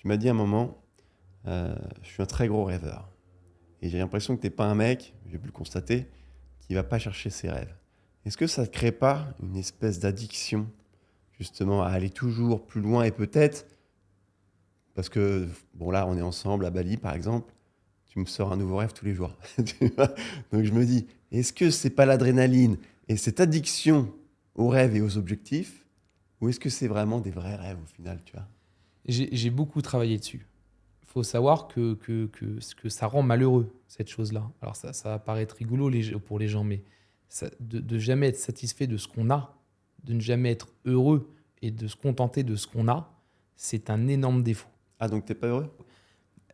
Tu m'as dit à un moment, je suis un très gros rêveur. Et j'ai l'impression que tu n'es pas un mec, j'ai pu le constater, qui va pas chercher ses rêves. Est-ce que ça ne crée pas une espèce d'addiction, justement, à aller toujours plus loin et peut-être, parce que, bon là, on est ensemble à Bali, par exemple, tu me sors un nouveau rêve tous les jours. Tu vois. Donc je me dis, est-ce que c'est pas l'adrénaline et cette addiction aux rêves et aux objectifs, ou est-ce que c'est vraiment des vrais rêves au final, tu vois? J'ai beaucoup travaillé dessus. Il faut savoir que ça rend malheureux, cette chose-là. Alors ça va paraître rigolo pour les gens, mais de jamais être satisfait de ce qu'on a, de ne jamais être heureux et de se contenter de ce qu'on a, c'est un énorme défaut. Ah, donc t'es pas heureux?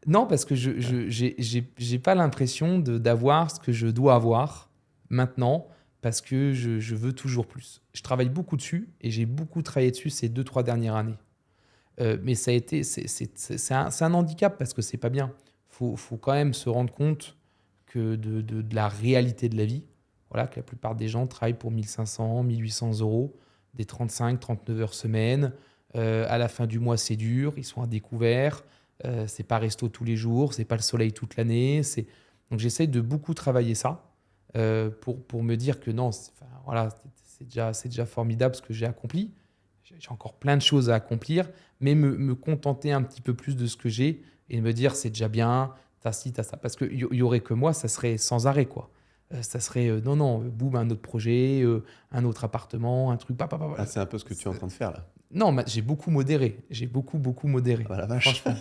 Non, parce que Ouais. j'ai pas l'impression d'avoir ce que je dois avoir maintenant, parce que je veux toujours plus. Je travaille beaucoup dessus et j'ai beaucoup travaillé dessus ces 2 3 dernières années. Mais ça a été, c'est un handicap parce que c'est pas bien. Faut quand même se rendre compte que de la réalité de la vie, voilà, que la plupart des gens travaillent pour 1500, 1800 euros, des 35, 39 heures semaine. À la fin du mois, c'est dur, ils sont à découvert. C'est pas resto tous les jours, c'est pas le soleil toute l'année. Donc j'essaye de beaucoup travailler ça pour me dire que non, enfin, voilà, c'est déjà formidable ce que j'ai accompli. J'ai encore plein de choses à accomplir, mais me contenter un petit peu plus de ce que j'ai et me dire c'est déjà bien, t'as ci, t'as ça. Parce qu'il y aurait que moi, ça serait sans arrêt, quoi. Ça serait non, non, boum, un autre projet, un autre appartement, un truc. Ah, c'est un peu ce que tu es en train de faire là. Non, j'ai beaucoup modéré. J'ai beaucoup, beaucoup Ah modéré. bah la vache. Franchement.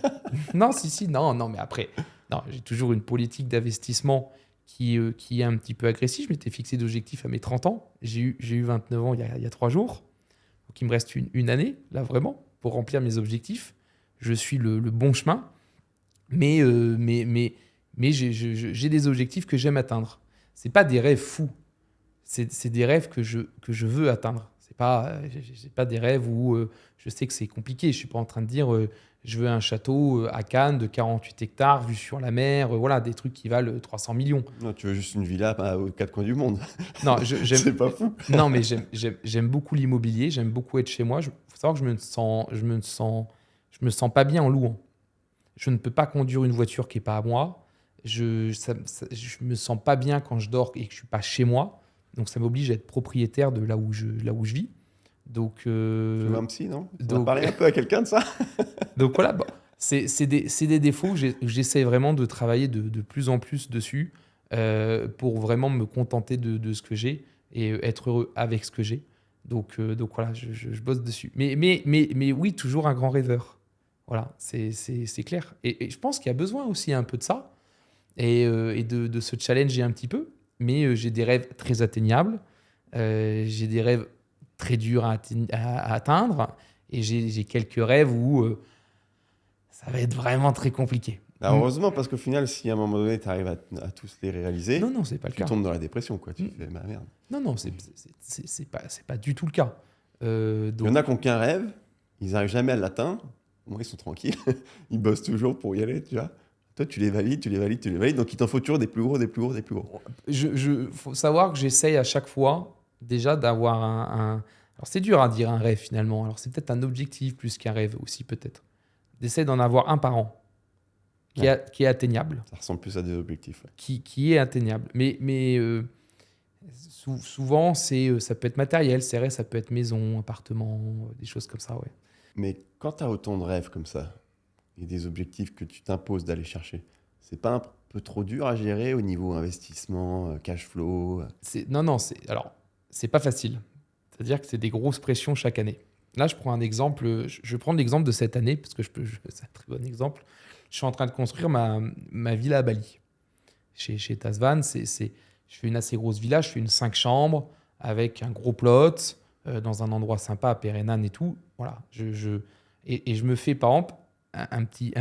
Non, si, si, non, non, mais après, non, j'ai toujours une politique d'investissement qui est un petit peu agressive. Je m'étais fixé d'objectifs à mes 30 ans. J'ai eu 29 ans il y a 3 jours. Donc il me reste une année, là vraiment, pour remplir mes objectifs. Je suis le bon chemin, mais, j'ai des objectifs que j'aime atteindre. C'est pas des rêves fous, c'est des rêves que je veux atteindre. C'est pas des rêves où je sais que c'est compliqué. Je suis pas en train de dire je veux un château à Cannes de 48 hectares, vue sur la mer, voilà, des trucs qui valent 300 millions. Non, tu veux juste une villa aux quatre coins du monde. Non, C'est pas fou. non mais j'aime beaucoup l'immobilier, j'aime beaucoup être chez moi. Il faut savoir que je me sens pas bien en louant. Je ne peux pas conduire une voiture qui est pas à moi. Je me sens pas bien quand je dors et que je suis pas chez moi. Donc ça m'oblige à être propriétaire de là où je vis. Donc, Tu veux un psy, non? On a donc, parlé un peu à quelqu'un de ça? donc voilà, bon, c'est des défauts que j'essaie vraiment de travailler de plus en plus dessus pour vraiment me contenter de ce que j'ai et être heureux avec ce que j'ai. Donc voilà, je bosse dessus. Mais oui, toujours un grand rêveur. Voilà, c'est clair. Et je pense qu'il y a besoin aussi un peu de ça et de se challenger un petit peu. Mais j'ai des rêves très atteignables. J'ai des rêves très durs à atteindre. Et j'ai quelques rêves où ça va être vraiment très compliqué. Bah, heureusement, parce qu'au final, si à un moment donné, tu arrives à tous les Non, réaliser, non, c'est pas le tu cas. tombes dans la dépression, quoi. Tu Mm. fais, bah merde. Non, non, c'est pas du tout le cas. Il y Donc, en a qui n'ont qu'un rêve, ils n'arrivent jamais à l'atteindre. Au moins, ils sont tranquilles. Ils bossent toujours pour y aller, tu vois. Toi, tu les valides, tu les valides, tu les valides. Donc, il t'en faut toujours des plus gros, des plus gros, des plus gros. faut savoir que j'essaye à chaque fois déjà d'avoir alors c'est dur à dire un rêve finalement. Alors c'est peut-être un objectif plus qu'un rêve aussi peut-être. D'essayer d'en avoir un par an Ouais, qui est atteignable. ça ressemble plus à des objectifs. Ouais. Qui est atteignable. Mais souvent, ça peut être matériel, c'est vrai, ça peut être maison, appartement, des choses comme ça, ouais. Mais quand tu as autant de rêves comme ça, et des objectifs que tu t'imposes d'aller chercher, c'est pas un peu trop dur à gérer au niveau investissement, cash flow? Non, non, alors, c'est pas facile. C'est-à-dire que c'est des grosses pressions chaque année. Là, je prends un exemple, je vais prendre l'exemple de cette année, parce que c'est un très bon exemple. Je suis en train de construire ma villa à Bali. Chez Tasvan, je fais une assez grosse villa, je fais une 5 chambres avec un gros plot, dans un endroit sympa à Pérenane et tout. Voilà. Et je me fais, par exemple, un petit.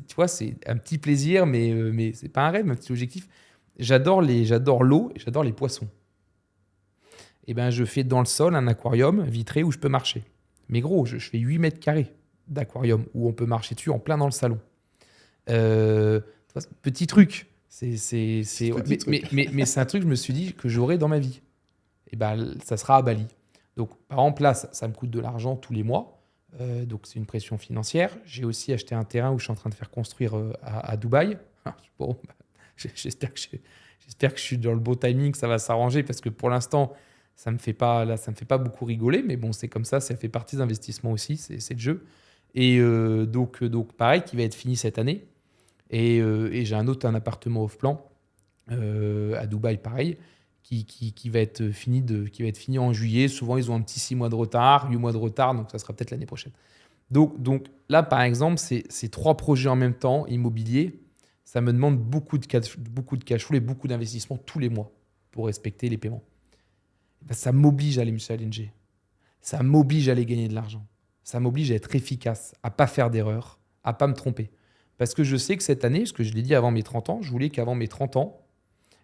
Tu vois, c'est un petit plaisir, mais c'est pas un rêve, un petit objectif. J'adore l'eau et j'adore les poissons. Et ben, je fais dans le sol un aquarium vitré où je peux marcher. Mais gros, je fais 8 mètres carrés d'aquarium où on peut marcher dessus en plein dans le salon. Petit truc. Petit truc. Mais c'est un truc que je me suis dit que j'aurais dans ma vie. Et ben, ça sera à Bali. Donc, par exemple, là, ça me coûte de l'argent tous les mois. Donc, c'est une pression financière. J'ai aussi acheté un terrain où je suis en train de faire construire à Dubaï. Bon, j'espère que je suis dans le bon timing, ça va s'arranger parce que pour l'instant, ça me fait pas beaucoup rigoler. Mais bon, c'est comme ça fait partie des investissements aussi, c'est le jeu. Et donc, pareil, qui va être fini cette année. Et j'ai un appartement off-plan à Dubaï, pareil, qui va être fini en juillet. Souvent, ils ont un petit 6 mois de retard, 8 mois de retard, donc ça sera peut-être l'année prochaine. Donc là, par exemple, ces 3 projets en même temps, immobiliers, ça me demande beaucoup de cash flow et beaucoup d'investissement tous les mois pour respecter les paiements. Ben, ça m'oblige à aller me challenger. Ça m'oblige à aller gagner de l'argent. Ça m'oblige à être efficace, à pas faire d'erreurs, à pas me tromper. Parce que je sais que cette année, ce que je l'ai dit avant mes 30 ans, je voulais qu'avant mes 30 ans,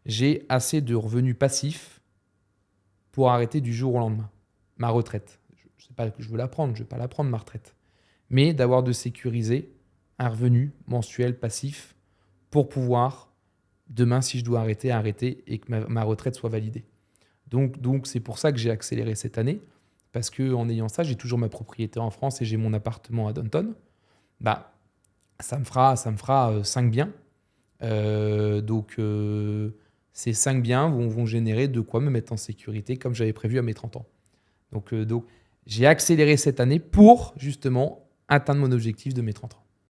j'ai assez de revenus passifs pour arrêter du jour au lendemain. Ma retraite. Je sais pas que je veux la prendre, je ne vais pas la prendre, ma retraite. Mais d'avoir de sécuriser un revenu mensuel passif pour pouvoir, demain, si je dois arrêter et que ma retraite soit validée. Donc c'est pour ça que j'ai accéléré cette année, parce qu'en ayant ça, j'ai toujours ma propriété en France et j'ai mon appartement à Downton. Bah, ça me fera 5 biens. Ces 5 biens vont générer de quoi me mettre en sécurité comme j'avais prévu à mes 30 ans. Donc j'ai accéléré cette année pour justement atteindre mon objectif de mes 30 ans.